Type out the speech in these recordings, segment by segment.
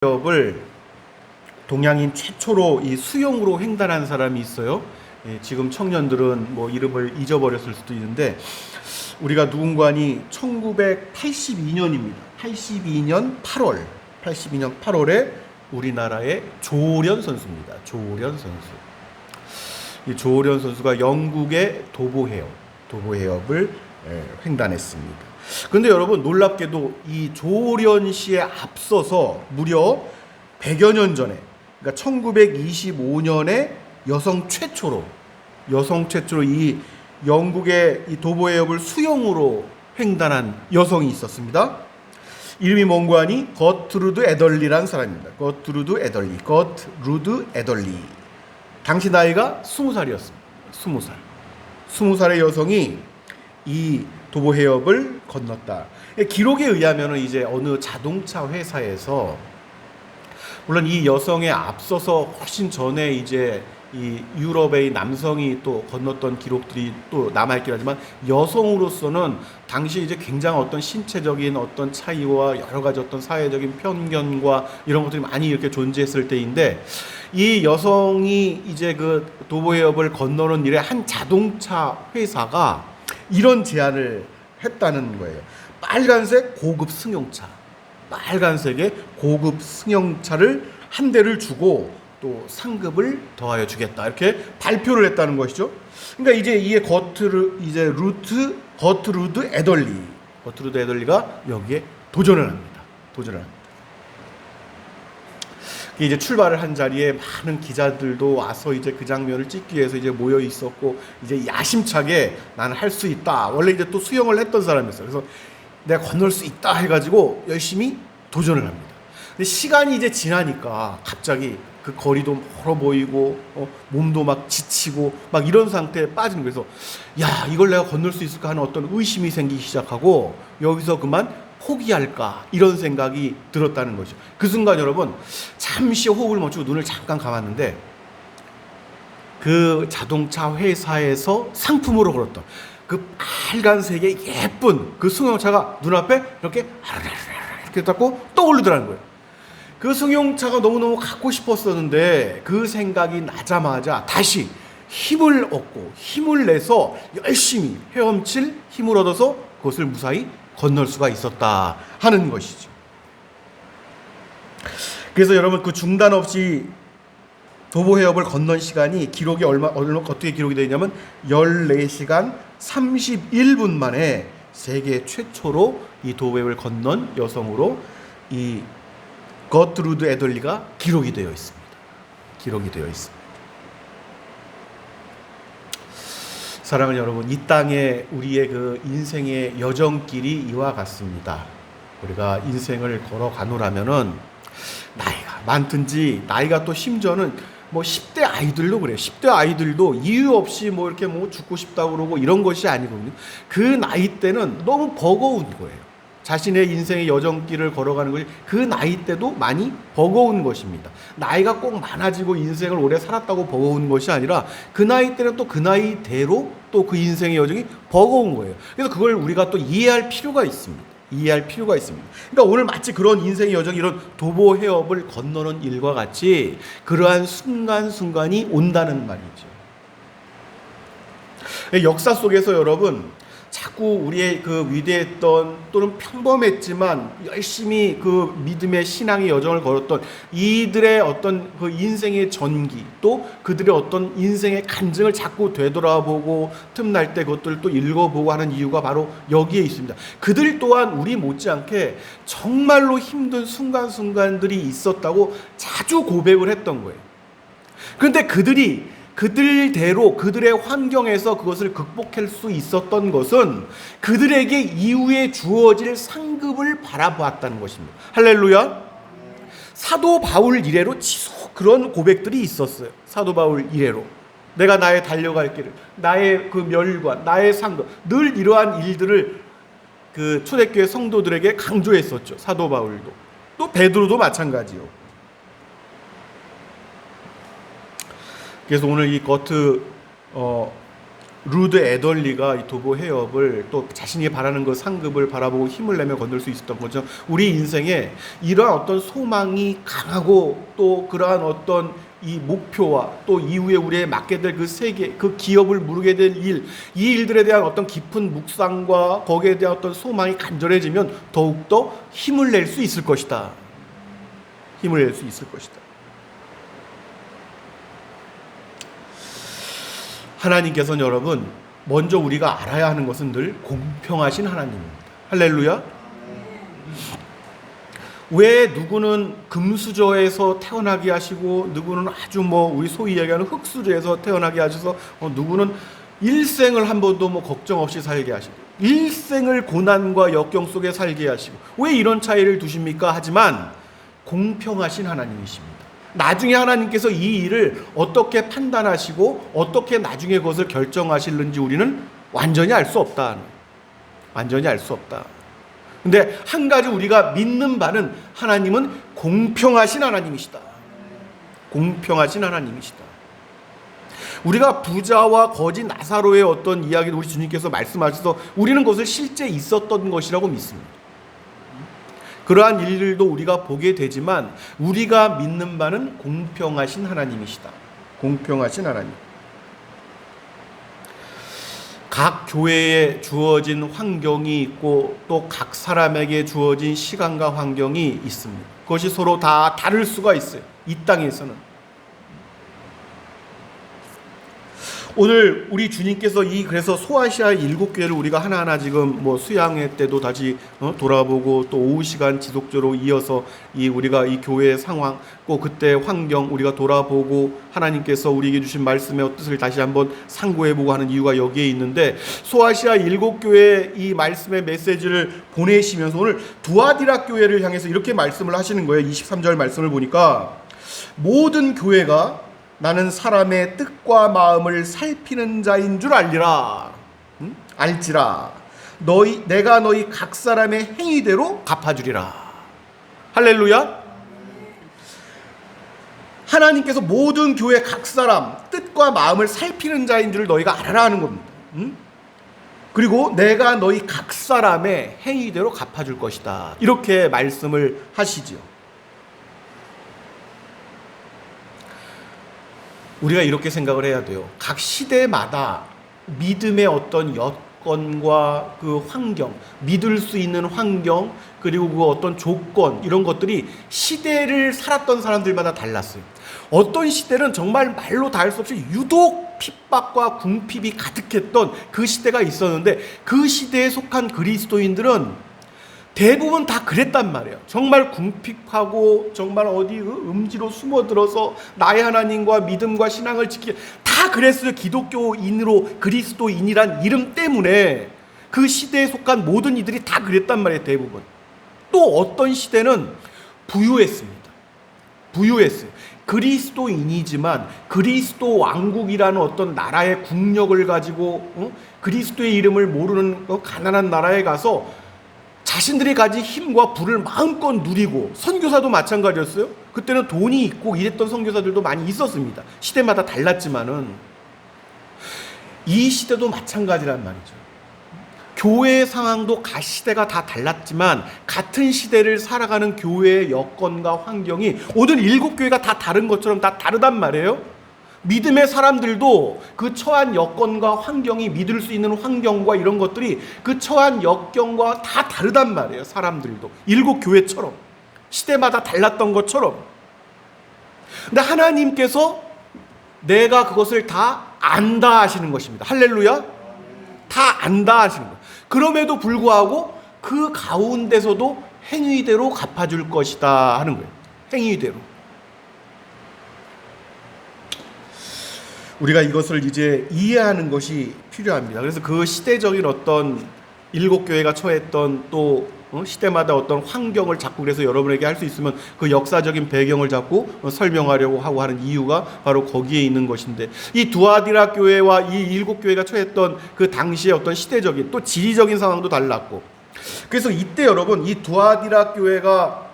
기업을 동양인 최초로 이 수용으로 횡단한 사람이 있어요. 지금 청년들은 뭐 이름을 잊어버렸을 수도 있는데 우리가 누군가니 1982년입니다. 82년 8월에 우리나라의 조련 선수입니다. 조련 선수. 이 조련 선수가 영국의 도보해협을 횡단했습니다. 그런데 여러분 놀랍게도 이 조련 씨에 앞서서 무려 100여 년 전에, 그러니까 1925년에 여성 최초로 이 영국의 이 도보해협을 수영으로 횡단한 여성이 있었습니다. 이름이 뭔고 하니 거트루드 애덜리라는 사람입니다. 거트루드 애덜리. 당시 나이가 20살이었습니다. 20살의 여성이 이 도보해협을 건넜다. 기록에 의하면 이제 어느 자동차 회사에서, 물론 이 여성에 앞서서 훨씬 전에 이제 이 유럽의 남성이 또 건넜던 기록들이 또 남아있긴 하지만, 여성으로서는 당시 이제 굉장히 어떤 신체적인 어떤 차이와 여러 가지 어떤 사회적인 편견과 이런 것들이 많이 이렇게 존재했을 때인데, 이 여성이 이제 그 도보해협을 건너는 일에 한 자동차 회사가 이런 제안을 했다는 거예요. 빨간색의 고급 승용차를 한 대를 주고 또 상급을 더하여 주겠다, 이렇게 발표를 했다는 것이죠. 그러니까 이제 이게 거트루드 애덜리가 여기에 도전을 합니다. 이제 출발을 한 자리에 많은 기자들도 와서 이제 그 장면을 찍기 위해서 이제 모여 있었고, 이제 야심차게 나는 할 수 있다. 원래 이제 또 수영을 했던 사람이었어요. 그래서 내가 건널 수 있다 해가지고 열심히 도전을 합니다. 근데 시간이 이제 지나니까 갑자기 그 거리도 멀어 보이고, 몸도 막 지치고 막 이런 상태에 빠지는 거예요. 그래서 야, 이걸 내가 건널 수 있을까 하는 어떤 의심이 생기기 시작하고, 여기서 그만 포기할까 이런 생각이 들었다는 거죠. 그 순간 여러분 잠시 호흡을 멈추고 눈을 잠깐 감았는데, 그 자동차 회사에서 상품으로 걸었던 그 빨간색의 예쁜 그 승용차가 눈앞에 이렇게 닦고 떠오르더라는 거예요. 그 승용차가 너무너무 갖고 싶었었는데, 그 생각이 나자마자 다시 힘을 얻고 힘을 내서 열심히 헤엄칠 힘을 얻어서 그것을 무사히 건널 수가 있었다 하는 것이죠. 그래서 여러분 그 중단 없이 도보해협을 건넌 시간이 기록이 어떻게 기록이 되어 있냐면 14시간 31분 만에 세계 최초로 이 도보해협을 건넌 여성으로 이 거트루드 애덜리가 기록이 되어 있습니다. 사랑하는 여러분, 이 땅에 우리의 그 인생의 여정길이 이와 같습니다. 우리가 인생을 걸어가노라면은 나이가 많든지, 나이가 또 심지어는 뭐 10대 아이들도 그래요. 10대 아이들도 이유 없이 뭐 이렇게 뭐 죽고 싶다고 그러고 이런 것이 아니거든요. 그 나이 때는 너무 버거운 거예요. 자신의 인생의 여정길을 걸어가는 것이 그 나이 때도 많이 버거운 것입니다. 나이가 꼭 많아지고 인생을 오래 살았다고 버거운 것이 아니라, 그 나이 때는 또 그 나이대로 또 그 인생의 여정이 버거운 거예요. 그래서 그걸 우리가 또 이해할 필요가 있습니다. 그러니까 오늘 마치 그런 인생의 여정, 이런 도보해협을 건너는 일과 같이 그러한 순간순간이 온다는 말이죠. 역사 속에서 여러분 자꾸 우리의 그 위대했던 또는 평범했지만 열심히 그 믿음의 신앙의 여정을 걸었던 이들의 어떤 그 인생의 전기, 또 그들의 어떤 인생의 간증을 자꾸 되돌아보고 틈날 때 그것들을 또 읽어보고 하는 이유가 바로 여기에 있습니다. 그들 또한 우리 못지않게 정말로 힘든 순간순간들이 있었다고 자주 고백을 했던 거예요. 그런데 그들대로 그들의 환경에서 그것을 극복할 수 있었던 것은 그들에게 이후에 주어질 상급을 바라보았다는 것입니다. 할렐루야. 사도 바울 이래로 지속 그런 고백들이 있었어요. 사도 바울 이래로 내가 나의 달려갈 길을, 나의 그 멸관, 나의 상급, 늘 이러한 일들을 그 초대교회 성도들에게 강조했었죠. 사도 바울도, 또 베드로도 마찬가지요. 그래서 오늘 이 루드 애덜리가 이 도보 해협을 또 자신이 바라는 그 상급을 바라보고 힘을 내며 건널 수 있었던 거죠. 우리 인생에 이러한 어떤 소망이 강하고 또 그러한 어떤 이 목표와 또 이후에 우리의 맡게 될 그 세계, 그 기업을 무르게 될 일, 이 일들에 대한 어떤 깊은 묵상과 거기에 대한 어떤 소망이 간절해지면 더욱더 힘을 낼 수 있을 것이다. 힘을 낼 수 있을 것이다. 하나님께서는 여러분, 먼저 우리가 알아야 하는 것은 늘 공평하신 하나님입니다. 할렐루야. 왜 누구는 금수저에서 태어나게 하시고 누구는 아주 우리 소위 얘기하는 흙수저에서 태어나게 하셔서 누구는 일생을 한 번도 걱정 없이 살게 하시고 일생을 고난과 역경 속에 살게 하시고 왜 이런 차이를 두십니까? 하지만 공평하신 하나님이십니다. 나중에 하나님께서 이 일을 어떻게 판단하시고 어떻게 나중에 그것을 결정하실는지 우리는 완전히 알 수 없다. 완전히 알 수 없다. 근데 한 가지 우리가 믿는 바는 하나님은 공평하신 하나님이시다. 공평하신 하나님이시다. 우리가 부자와 거지 나사로의 어떤 이야기를 우리 주님께서 말씀하셔서 우리는 그것을 실제 있었던 것이라고 믿습니다. 그러한 일들도 우리가 보게 되지만 우리가 믿는 바는 공평하신 하나님이시다. 공평하신 하나님. 각 교회에 주어진 환경이 있고 또 각 사람에게 주어진 시간과 환경이 있습니다. 그것이 서로 다 다를 수가 있어요. 이 땅에서는. 오늘 우리 주님께서 그래서 소아시아 7교회를 우리가 하나하나 지금 수양회 때도 다시 돌아보고 또 오후 시간 지속적으로 이어서 우리가 이 교회의 상황, 꼭 그때 환경 우리가 돌아보고 하나님께서 우리에게 주신 말씀의 뜻을 다시 한번 상고해보고 하는 이유가 여기에 있는데, 소아시아 7교회의 이 말씀의 메시지를 보내시면서 오늘 두아디라 교회를 향해서 이렇게 말씀을 하시는 거예요. 23절 말씀을 보니까 모든 교회가 나는 사람의 뜻과 마음을 살피는 자인 줄 알리라. 알지라. 내가 너희 각 사람의 행위대로 갚아주리라. 할렐루야. 하나님께서 모든 교회 각 사람 뜻과 마음을 살피는 자인 줄 너희가 알아라 하는 겁니다. 그리고 내가 너희 각 사람의 행위대로 갚아줄 것이다. 이렇게 말씀을 하시지요. 우리가 이렇게 생각을 해야 돼요. 각 시대마다 믿음의 어떤 여건과 그 환경, 믿을 수 있는 환경, 그리고 그 어떤 조건, 이런 것들이 시대를 살았던 사람들마다 달랐어요. 어떤 시대는 정말 말로 다 할 수 없이 유독 핍박과 궁핍이 가득했던 그 시대가 있었는데, 그 시대에 속한 그리스도인들은 대부분 다 그랬단 말이에요. 정말 궁핍하고 정말 어디 음지로 숨어들어서 나의 하나님과 믿음과 신앙을 지키게 다 그랬어요. 기독교인으로 그리스도인이란 이름 때문에 그 시대에 속한 모든 이들이 다 그랬단 말이에요. 대부분. 또 어떤 시대는 부유했습니다. 부유했어요. 그리스도인이지만 그리스도 왕국이라는 어떤 나라의 국력을 가지고 그리스도의 이름을 모르는 가난한 나라에 가서 자신들이 가진 힘과 부를 마음껏 누리고, 선교사도 마찬가지였어요. 그때는 돈이 있고 이랬던 선교사들도 많이 있었습니다. 시대마다 달랐지만은 이 시대도 마찬가지란 말이죠. 교회의 상황도 각 시대가 다 달랐지만 같은 시대를 살아가는 교회의 여건과 환경이 오늘 7교회가 다 다른 것처럼 다 다르단 말이에요. 믿음의 사람들도 그 처한 여건과 환경이, 믿을 수 있는 환경과 이런 것들이 그 처한 역경과 다 다르단 말이에요. 사람들도 7교회처럼 시대마다 달랐던 것처럼. 근데 하나님께서 내가 그것을 다 안다 하시는 것입니다. 할렐루야. 다 안다 하시는 거예요. 그럼에도 불구하고 그 가운데서도 행위대로 갚아줄 것이다 하는 거예요. 행위대로. 우리가 이것을 이제 이해하는 것이 필요합니다. 그래서 그 시대적인 어떤 7교회가 처했던 또 시대마다 어떤 환경을 자꾸, 그래서 여러분에게 할 수 있으면 그 역사적인 배경을 자꾸 설명하려고 하고 하는 이유가 바로 거기에 있는 것인데, 이 두아디라 교회와 이 7교회가 처했던 그 당시의 어떤 시대적인 또 지리적인 상황도 달랐고, 그래서 이때 여러분 이 두아디라 교회가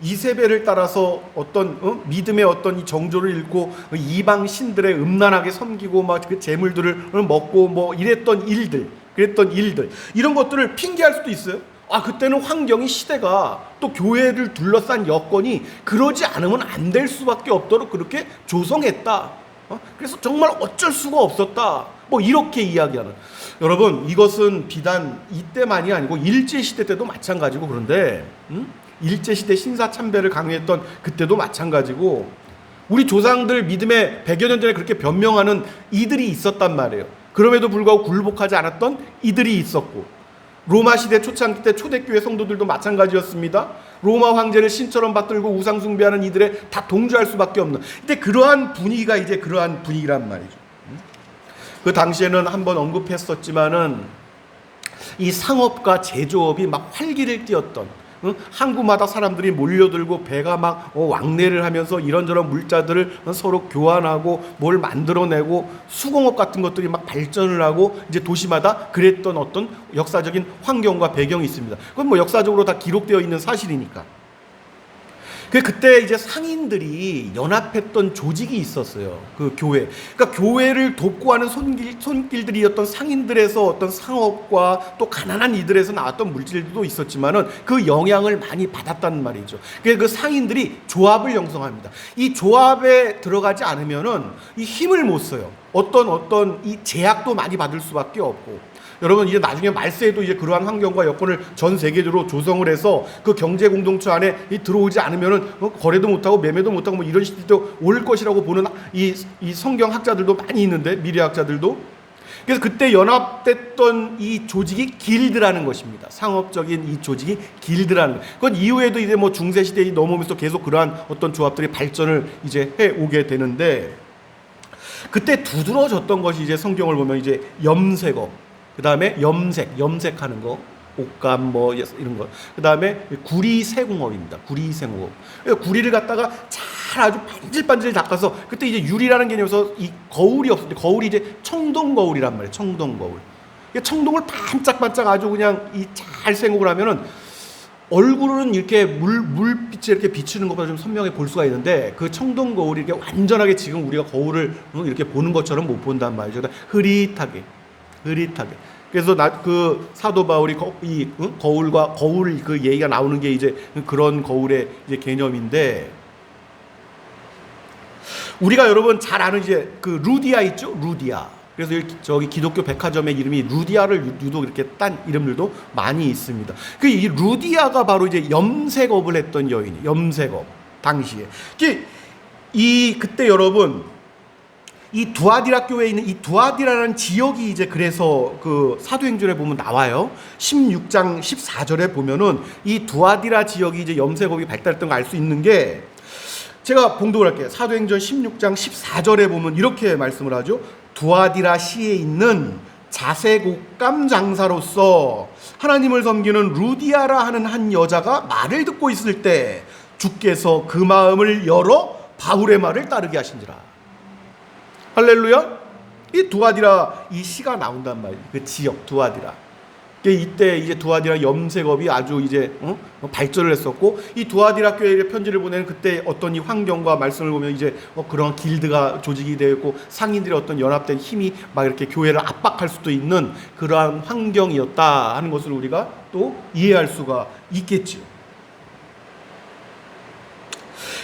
이세벨을 따라서 어떤 믿음의 어떤 이 정조를 잃고 이방 신들의 음란하게 섬기고 막 그 재물들을 먹고 뭐 이랬던 일들, 그랬던 일들, 이런 것들을 핑계할 수도 있어요. 아, 그때는 환경이, 시대가, 또 교회를 둘러싼 여건이 그러지 않으면 안 될 수밖에 없도록 그렇게 조성했다. 그래서 정말 어쩔 수가 없었다. 뭐 이렇게 이야기하는. 여러분, 이것은 비단 이때만이 아니고 일제시대 때도 마찬가지고, 그런데 일제시대 신사참배를 강요했던 그때도 마찬가지고, 우리 조상들 믿음에 100여 년 전에 그렇게 변명하는 이들이 있었단 말이에요. 그럼에도 불구하고 굴복하지 않았던 이들이 있었고, 로마 시대 초창기 때 초대교회 성도들도 마찬가지였습니다. 로마 황제를 신처럼 받들고 우상 숭배하는 이들에 다 동조할 수밖에 없는. 근데 그러한 분위기가 이제 그러한 분위기란 말이죠. 그 당시에는 한번 언급했었지만은 이 상업과 제조업이 막 활기를 띠었던, 항구마다 사람들이 몰려들고 배가 막 왕래를 하면서 이런저런 물자들을 서로 교환하고 뭘 만들어내고 수공업 같은 것들이 막 발전을 하고 이제 도시마다 그랬던 어떤 역사적인 환경과 배경이 있습니다. 그건 뭐 역사적으로 다 기록되어 있는 사실이니까. 그때 이제 상인들이 연합했던 조직이 있었어요. 그 교회. 그러니까 교회를 돕고 하는 손길들이었던 상인들에서 어떤 상업과 또 가난한 이들에서 나왔던 물질들도 있었지만은 그 영향을 많이 받았단 말이죠. 그 상인들이 조합을 형성합니다. 이 조합에 들어가지 않으면은 이 힘을 못 써요. 어떤 이 제약도 많이 받을 수밖에 없고. 여러분, 이제 나중에 말세에도 이제 그러한 환경과 여건을 전 세계적으로 조성을 해서 그 경제 공동체 안에 들어오지 않으면은 거래도 못하고 매매도 못하고 뭐 이런 시대도 올 것이라고 보는 이 성경 학자들도 많이 있는데, 미래학자들도. 그래서 그때 연합됐던 이 조직이 길드라는 것입니다. 상업적인 이 조직이 길드라는 것. 그건 이후에도 이제 뭐 중세 시대에 넘어오면서 계속 그러한 어떤 조합들이 발전을 이제 해 오게 되는데, 그때 두드러졌던 것이 이제 성경을 보면 이제 염색업, 그 다음에 염색하는 거, 옷감 뭐 이런 거. 그 다음에 구리세공업입니다. 구리세공업. 구리를 갖다가 잘 아주 반질반질 닦아서, 그때 이제 유리라는 개념에서 이 거울이 없을 때, 거울이 이제 청동 거울이란 말이에요. 청동 거울. 청동을 반짝반짝 아주 그냥 이 잘 생각을 하면은 얼굴은 이렇게 물빛이 이렇게 비추는 것보다 좀 선명하게 볼 수가 있는데, 그 청동 거울이 이렇게 완전하게 지금 우리가 거울을 이렇게 보는 것처럼 못 본단 말이죠. 흐릿하게. 그래서 그 사도 바울이 거울과 거울 그 얘기가 나오는 게 이제 그런 거울의 이제 개념인데, 우리가 여러분 잘 아는 이제 그 루디아 있죠? 루디아. 그래서 저기 기독교 백화점의 이름이 루디아를 유독 이렇게 딴 이름들도 많이 있습니다. 이 루디아가 바로 이제 염색업을 했던 여인이, 염색업 당시에. 그때 여러분, 이 두아디라 교회에 있는 이 두아디라라는 지역이 이제 그래서 그 사도행전에 보면 나와요. 16장 14절에 보면은 이 두아디라 지역이 이제 염색업이 발달했던 걸 알 수 있는 게, 제가 봉독을 할게요. 사도행전 16장 14절에 보면 이렇게 말씀을 하죠. 두아디라 시에 있는 자색옷감 장사로서 하나님을 섬기는 루디아라 하는 한 여자가 말을 듣고 있을 때 주께서 그 마음을 열어 바울의 말을 따르게 하신지라. 할렐루야. 이 두아디라 이 시가 나온단 말이에요. 그 지역 두아디라. 이때 이제 두아디라 염색업이 아주 이제 발전을 했었고, 이 두아디라 교회에 편지를 보내는 그때 어떤 이 환경과 말씀을 보면 이제 그런 길드가 조직이 되어 있고, 상인들의 어떤 연합된 힘이 막 이렇게 교회를 압박할 수도 있는 그러한 환경이었다 하는 것을 우리가 또 이해할 수가 있겠죠.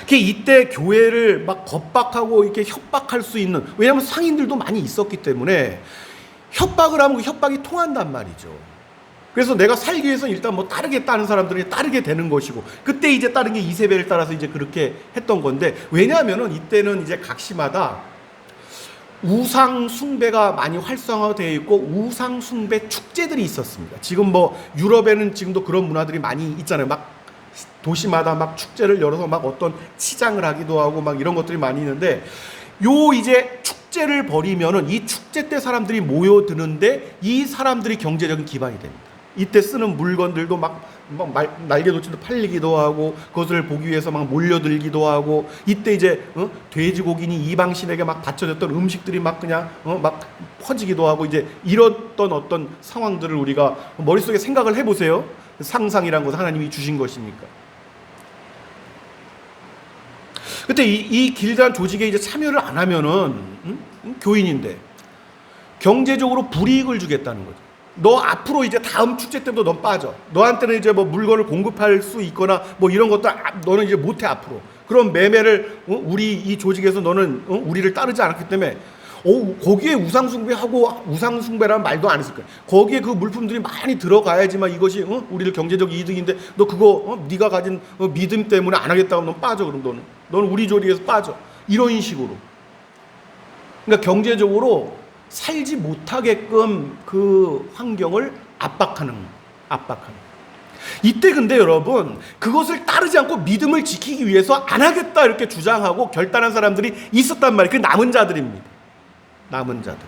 이때 교회를 막 겁박하고 이렇게 협박할 수 있는, 왜냐하면 상인들도 많이 있었기 때문에 협박을 하면 그 협박이 통한단 말이죠. 그래서 내가 살기 위해서 일단 뭐 따르겠다는 사람들이 따르게 되는 것이고, 그때 이제 따른 게 이세벨을 따라서 이제 그렇게 했던 건데, 왜냐하면은 이때는 이제 각 시마다 우상 숭배가 많이 활성화되어 있고 우상 숭배 축제들이 있었습니다. 지금 뭐 유럽에는 지금도 그런 문화들이 많이 있잖아요. 막 도시마다 막 축제를 열어서 막 어떤 치장을 하기도 하고 막 이런 것들이 많이 있는데, 이제 축제를 벌이면은 이 축제 때 사람들이 모여드는데 이 사람들이 경제적인 기반이 됩니다. 이때 쓰는 물건들도 막 날개도치도 팔리기도 하고, 그것을 보기 위해서 막 몰려들기도 하고, 이때 이제 돼지고기니 이방신에게 막 바쳐졌던 음식들이 막 그냥 막 퍼지기도 하고, 이제 이랬던 어떤 상황들을 우리가 머릿속에 생각을 해보세요. 상상이란 것은 하나님이 주신 것이니까. 근데 이 길드란 조직에 이제 참여를 안 하면은 교인인데 경제적으로 불이익을 주겠다는 거죠. 너 앞으로 이제 다음 축제 때도 넌 빠져. 너한테는 이제 뭐 물건을 공급할 수 있거나 뭐 이런 것도 너는 이제 못해 앞으로. 그런 매매를 우리 이 조직에서 너는 우리를 따르지 않았기 때문에 거기에 우상숭배하고 우상숭배라는 말도 안 했을 거야. 거기에 그 물품들이 많이 들어가야지만 이것이 우리를 경제적 이득인데 너 그거 네가 가진 믿음 때문에 안 하겠다고 넌 빠져. 그럼 너는 우리 조직에서 빠져. 이런 식으로. 그러니까 경제적으로 살지 못하게끔 그 환경을 압박하는. 이때 근데 여러분 그것을 따르지 않고 믿음을 지키기 위해서 안 하겠다 이렇게 주장하고 결단한 사람들이 있었단 말이에요. 그 남은 자들입니다. 남은 자들.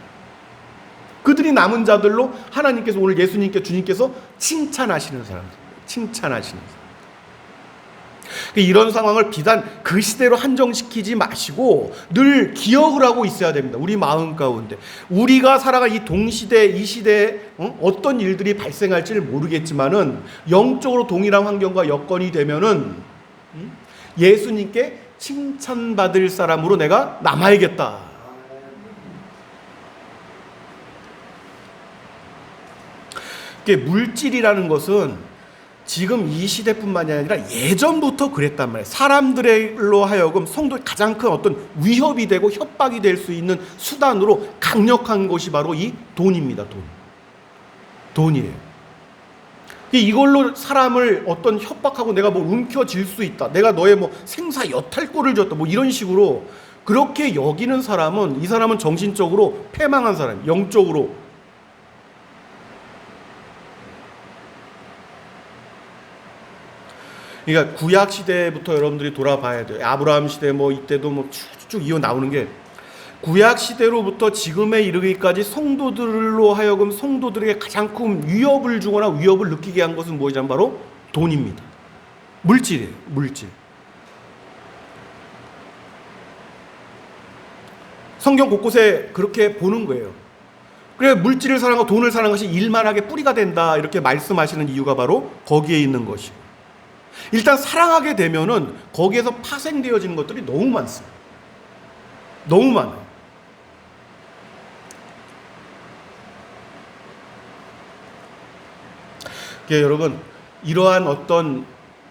그들이 남은 자들로 하나님께서 오늘 예수님께 주님께서 칭찬하시는 사람들. 이런 상황을 비단 그 시대로 한정시키지 마시고 늘 기억을 하고 있어야 됩니다. 우리 마음 가운데 우리가 살아갈 이 동시대 이 시대에 어떤 일들이 발생할지를 모르겠지만은 영적으로 동일한 환경과 여건이 되면은 예수님께 칭찬받을 사람으로 내가 남아야겠다. 물질이라는 것은 지금 이 시대뿐만이 아니라 예전부터 그랬단 말이에요. 사람들로 하여금 성도의 가장 큰 어떤 위협이 되고 협박이 될 수 있는 수단으로 강력한 것이 바로 이 돈입니다. 돈이에요. 이걸로 사람을 어떤 협박하고 내가 뭐 움켜쥘 수 있다. 내가 너의 뭐 생사 여탈골을 줬다. 뭐 이런 식으로 그렇게 여기는 사람은 이 사람은 정신적으로 패망한 사람, 영적으로. 그러니까 구약 시대부터 여러분들이 돌아봐야 돼요. 아브라함 시대 뭐 이때도 뭐 쭉 이어 나오는 게 구약 시대로부터 지금에 이르기까지 성도들로 하여금 성도들에게 가장 큰 위협을 주거나 위협을 느끼게 한 것은 무엇이냐면 바로 돈입니다. 물질이에요. 물질. 성경 곳곳에 그렇게 보는 거예요. 그래 물질을 사랑하고 돈을 사랑하는 것이 일만하게 뿌리가 된다 이렇게 말씀하시는 이유가 바로 거기에 있는 것이고, 일단 사랑하게 되면은 거기에서 파생되어지는 것들이 너무 많습니다. 너무 많아요. 여러분 이러한 어떤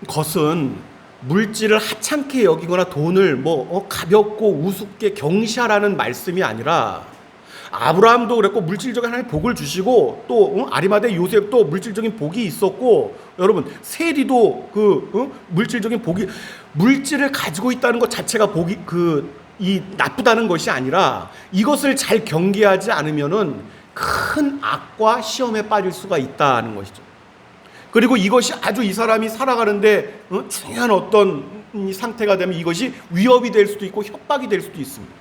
것은 물질을 하찮게 여기거나 돈을 가볍고 우습게 경시하라는 말씀이 아니라, 아브라함도 그랬고 물질적인 하나님 복을 주시고 또 아리마대 요셉도 물질적인 복이 있었고, 여러분 세리도 물질적인 복이, 물질을 가지고 있다는 것 자체가 복이 이 나쁘다는 것이 아니라 이것을 잘 경계하지 않으면은 큰 악과 시험에 빠질 수가 있다는 것이죠. 그리고 이것이 아주 이 사람이 살아가는데 중요한 어떤 상태가 되면 이것이 위협이 될 수도 있고 협박이 될 수도 있습니다.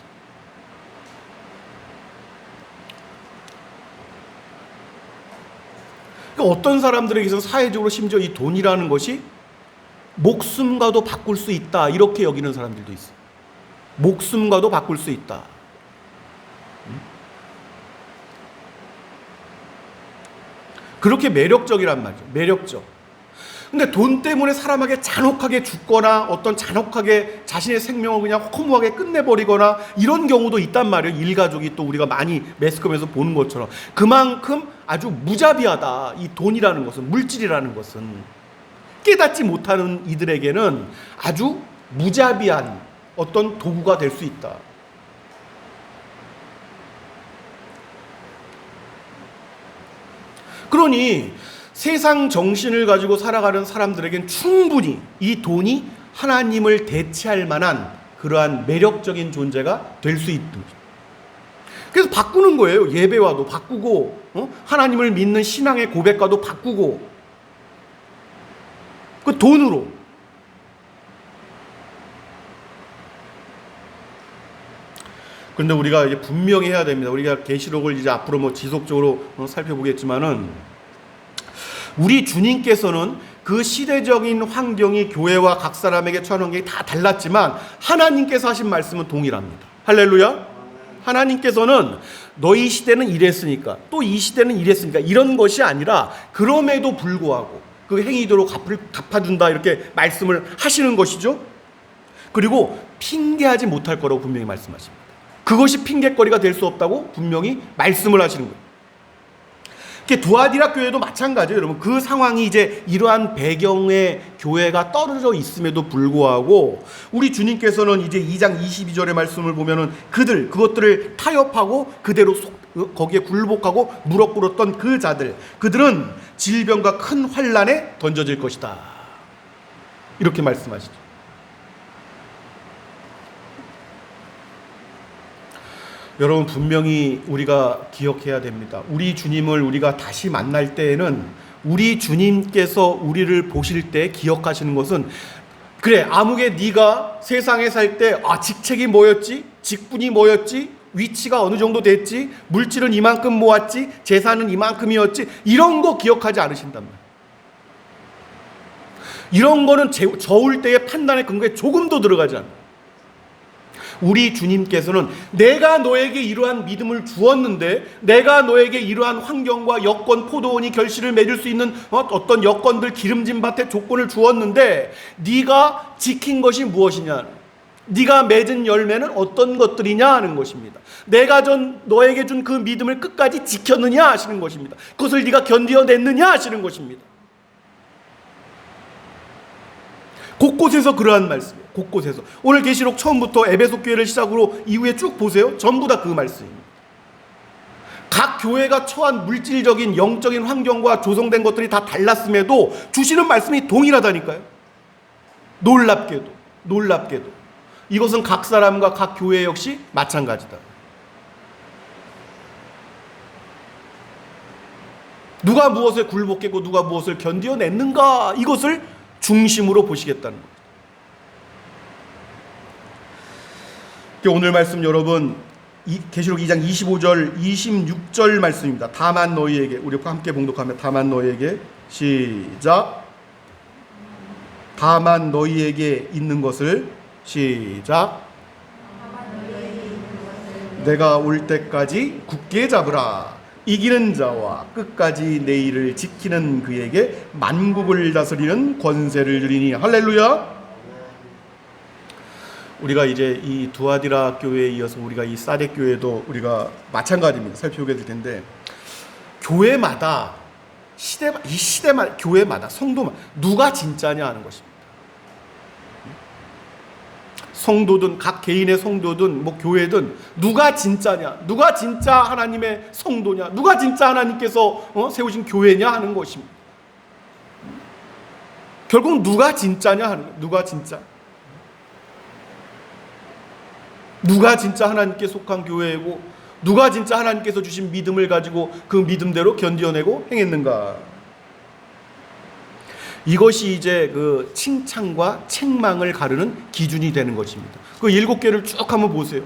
어떤 사람들에게서 사회적으로 심지어 이 돈이라는 것이 목숨과도 바꿀 수 있다 이렇게 여기는 사람들도 있어요. 목숨과도 바꿀 수 있다. 그렇게 매력적이란 말이죠. 매력적. 근데 돈 때문에 사람에게 잔혹하게 죽거나 어떤 잔혹하게 자신의 생명을 그냥 허무하게 끝내버리거나 이런 경우도 있단 말이에요. 일가족이 또 우리가 많이 매스컴에서 보는 것처럼. 그만큼 아주 무자비하다. 이 돈이라는 것은, 물질이라는 것은 깨닫지 못하는 이들에게는 아주 무자비한 어떤 도구가 될 수 있다. 그러니 세상 정신을 가지고 살아가는 사람들에겐 충분히 이 돈이 하나님을 대체할 만한 그러한 매력적인 존재가 될 수 있는 거죠. 그래서 바꾸는 거예요. 예배와도 바꾸고 하나님을 믿는 신앙의 고백과도 바꾸고, 그 돈으로. 그런데 우리가 이제 분명히 해야 됩니다. 우리가 계시록을 이제 앞으로 지속적으로 살펴보겠지만은, 우리 주님께서는 그 시대적인 환경이 교회와 각 사람에게 처한 환경이 다 달랐지만 하나님께서 하신 말씀은 동일합니다. 할렐루야. 하나님께서는 너희 시대는 이랬으니까 또 이 시대는 이랬으니까 이런 것이 아니라, 그럼에도 불구하고 그 행위대로 갚아준다 이렇게 말씀을 하시는 것이죠. 그리고 핑계하지 못할 거라고 분명히 말씀하십니다. 그것이 핑계거리가 될 수 없다고 분명히 말씀을 하시는 거예요. 두아디라 교회도 마찬가지예요. 여러분, 그 상황이 이제 이러한 배경의 교회가 떨어져 있음에도 불구하고 우리 주님께서는 이제 2장 22절의 말씀을 보면은 그것들을 타협하고 그대로 거기에 굴복하고 무릎 꿇었던 그 자들, 그들은 질병과 큰 환난에 던져질 것이다, 이렇게 말씀하시죠. 여러분, 분명히 우리가 기억해야 됩니다. 우리 주님을 우리가 다시 만날 때에는 우리 주님께서 우리를 보실 때 기억하시는 것은, 그래, 아무개 네가 세상에 살 때 직책이 뭐였지? 직분이 뭐였지? 위치가 어느 정도 됐지? 물질은 이만큼 모았지? 재산은 이만큼이었지? 이런 거 기억하지 않으신단 말이에요. 이런 거는 저울 때의 판단의 근거에 조금도 들어가지 않아요. 우리 주님께서는 내가 너에게 이러한 믿음을 주었는데, 내가 너에게 이러한 환경과 여건, 포도원이 결실을 맺을 수 있는 어떤 여건들, 기름진 밭의 조건을 주었는데 네가 지킨 것이 무엇이냐, 네가 맺은 열매는 어떤 것들이냐 하는 것입니다. 내가 너에게 준 그 믿음을 끝까지 지켰느냐 하시는 것입니다. 그것을 네가 견뎌냈느냐 하시는 것입니다. 곳곳에서 그러한 말씀이에요. 곳곳에서. 오늘 계시록 처음부터 에베소 교회를 시작으로 이후에 쭉 보세요. 전부 다 그 말씀입니다. 각 교회가 처한 물질적인 영적인 환경과 조성된 것들이 다 달랐음에도 주시는 말씀이 동일하다니까요. 놀랍게도 이것은 각 사람과 각 교회 역시 마찬가지다. 누가 무엇에 굴복했고 누가 무엇을 견뎌냈는가, 이것을 중심으로 보시겠다는 거예요. 오늘 말씀 여러분, 계시록 2장 25절 26절 말씀입니다. 다만 너희에게, 우리 함께 봉독하면 다만 너희에게, 시작. 다만 너희에게 있는 것을, 시작. 내가 올 때까지 굳게 잡으라. 이기는 자와 끝까지 내 일을 지키는 그에게 만국을 다스리는 권세를 주리니. 할렐루야. 우리가 이제 이 두아디라 교회에 이어서 우리가 이 사뎃 교회도 우리가 마찬가지입니다. 살펴보게 될 텐데, 교회마다 시대마다 교회마다 성도마다 누가 진짜냐 하는 것입니다. 성도든 각 개인의 성도든 교회든 누가 진짜냐, 누가 진짜 하나님의 성도냐, 누가 진짜 하나님께서 세우신 교회냐 하는 것입니다. 결국 누가 진짜냐 하는 거예요. 누가 진짜 하나님께 속한 교회이고 누가 진짜 하나님께서 주신 믿음을 가지고 그 믿음대로 견뎌내고 행했는가. 이것이 이제 그 칭찬과 책망을 가르는 기준이 되는 것입니다. 그 7개를 쭉 한번 보세요.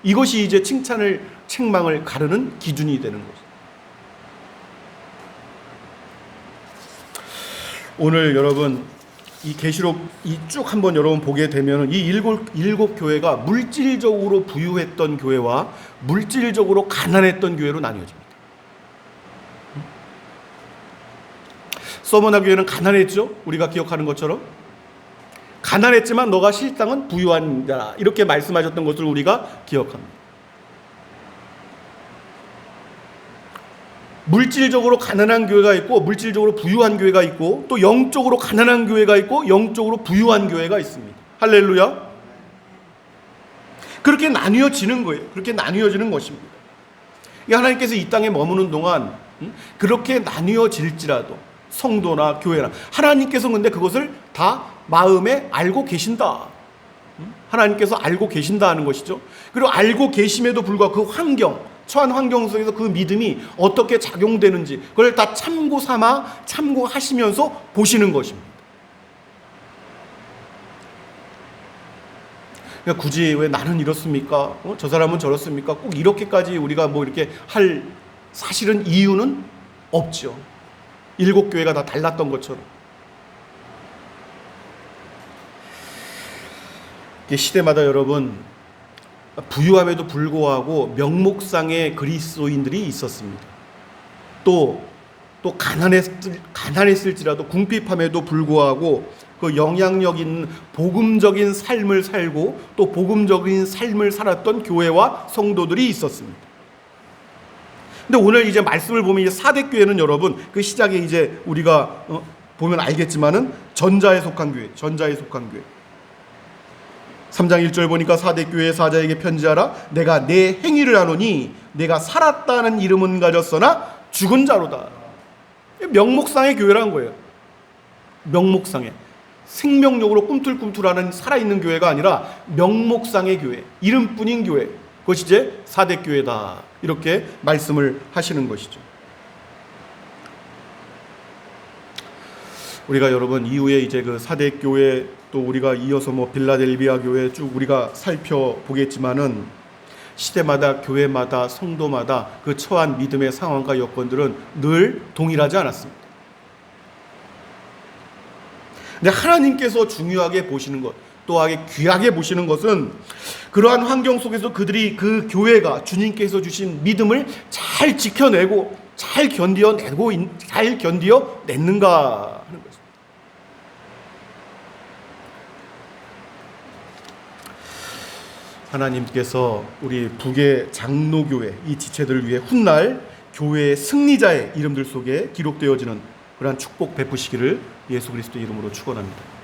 이것이 이제 칭찬을, 책망을 가르는 기준이 되는 것입니다. 오늘 여러분 이 계시록 쭉 한번 여러분 보게 되면 이 일곱 교회가 물질적으로 부유했던 교회와 물질적으로 가난했던 교회로 나뉘어집니다. 서머나 교회는 가난했죠. 우리가 기억하는 것처럼 가난했지만 너가 실상은 부유한 자라, 이렇게 말씀하셨던 것을 우리가 기억합니다. 물질적으로 가난한 교회가 있고 물질적으로 부유한 교회가 있고 또 영적으로 가난한 교회가 있고 영적으로 부유한 교회가 있습니다. 할렐루야. 그렇게 나뉘어지는 거예요. 그렇게 나뉘어지는 것입니다. 하나님께서 이 땅에 머무는 동안 그렇게 나뉘어질지라도 성도나 교회나 하나님께서 근데 그것을 다 마음에 알고 계신다. 하나님께서 알고 계신다는 것이죠. 그리고 알고 계심에도 불구하고 그 환경, 처한 환경 속에서 그 믿음이 어떻게 작용되는지 그걸 다 참고하시면서 보시는 것입니다. 그러니까 굳이 왜 나는 이렇습니까? 저 사람은 저렇습니까? 꼭 이렇게까지 우리가 이렇게 할 사실은 이유는 없죠. 7교회가 다 달랐던 것처럼. 시대마다 여러분 부유함에도 불구하고 명목상의 그리스도인들이 있었습니다. 또 가난했을지라도 궁핍함에도 불구하고 그 영향력 있는 복음적인 삶을 살고 또 복음적인 삶을 살았던 교회와 성도들이 있었습니다. 근데 오늘 이제 말씀을 보면 이제 사대교회는 여러분 그 시작에 이제 우리가 보면 알겠지만은 전자에 속한 교회, 전자에 속한 교회. 3장 1절 보니까 사대교회 사자에게 편지하라. 내가 내 행위를 아노니 내가 살았다는 이름은 가졌으나 죽은 자로다. 명목상의 교회라는 거예요. 명목상의. 생명력으로 꿈틀꿈틀하는 살아있는 교회가 아니라 명목상의 교회, 이름뿐인 교회. 그것이 이제 사대교회다. 이렇게 말씀을 하시는 것이죠. 우리가 여러분 이후에 이제 그 사대교회 또 우리가 이어서 뭐 빌라델비아 교회 쭉 우리가 살펴보겠지만은 시대마다 교회마다 성도마다 그 처한 믿음의 상황과 여건들은 늘 동일하지 않았습니다. 근데 하나님께서 중요하게 보시는 것, 또하게 귀하게 보시는 것은 그러한 환경 속에서 그들이 그 교회가 주님께서 주신 믿음을 잘 지켜내고 잘 견디어냈는가 하는 것입니다. 하나님께서 우리 북의 장로교회 이 지체들을 위해 훗날 교회의 승리자의 이름들 속에 기록되어지는 그러한 축복 베푸시기를 예수 그리스도 이름으로 축원합니다.